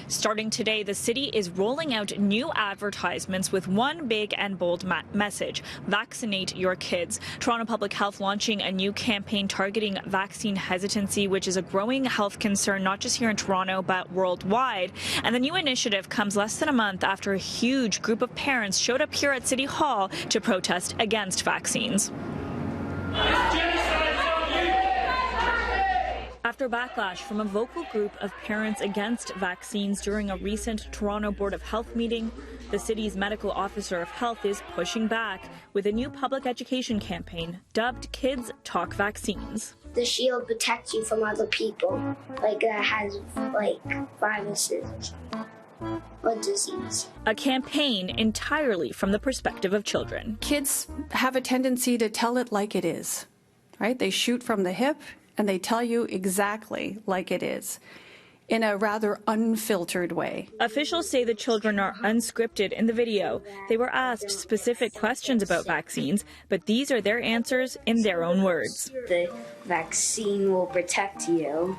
Starting today, the city is rolling out new advertisements with one big and bold message: vaccinate your kids. Toronto Public Health launching a new campaign targeting vaccine hesitancy, which is a growing health concern not just here in Toronto but worldwide. And the new initiative comes less than a month after a huge group of parents showed up here at City Hall to protest against vaccines. After backlash from a vocal group of parents against vaccines during a recent Toronto Board of Health meeting, the city's medical officer of health is pushing back with a new public education campaign dubbed Kids Talk Vaccines. The shield protects you from other people, that has viruses or disease. A campaign entirely from the perspective of children. Kids have a tendency to tell it like it is, right? They shoot from the hip and they tell you exactly like it is, in a rather unfiltered way. Officials say the children are unscripted in the video. They were asked specific questions about vaccines, but these are their answers in their own words. The vaccine will protect you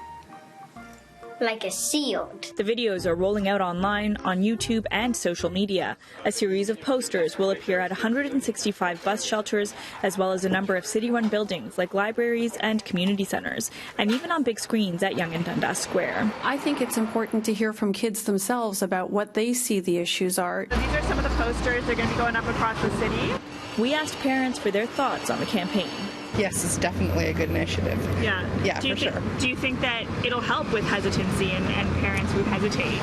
like a shield. The videos are rolling out online, on YouTube and social media. A series of posters will appear at 165 bus shelters, as well as a number of city-run buildings like libraries and community centres, and even on big screens at Yonge and Dundas Square. I think it's important to hear from kids themselves about what they see the issues are. These are some of the posters that are going to be going up across the city. We asked parents for their thoughts on the campaign. Yes, it's definitely a good initiative. Yeah, for sure. Do you think that it'll help with hesitancy and parents who hesitate?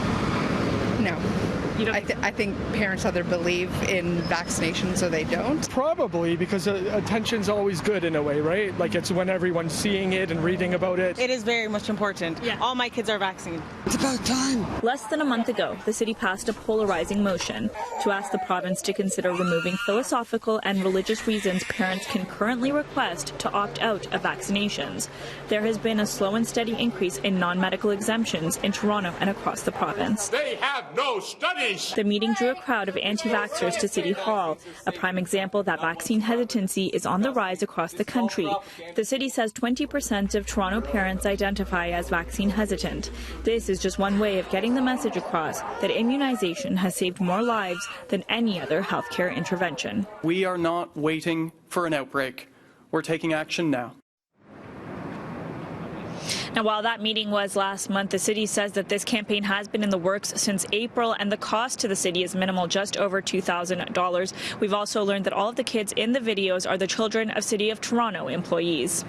No. I think parents either believe in vaccinations or they don't. Probably, because attention's always good in a way, right? It's when everyone's seeing it and reading about it. It is very much important. Yeah. All my kids are vaccinated. It's about time. Less than a month ago, the city passed a polarizing motion to ask the province to consider removing philosophical and religious reasons parents can currently request to opt out of vaccinations. There has been a slow and steady increase in non-medical exemptions in Toronto and across the province. They have no studies. The meeting drew a crowd of anti-vaxxers to City Hall, a prime example that vaccine hesitancy is on the rise across the country. The city says 20% of Toronto parents identify as vaccine hesitant. This is just one way of getting the message across that immunization has saved more lives than any other healthcare intervention. We are not waiting for an outbreak. We're taking action now. Now, while that meeting was last month, the city says that this campaign has been in the works since April, and the cost to the city is minimal, just over $2,000. We've also learned that all of the kids in the videos are the children of City of Toronto employees.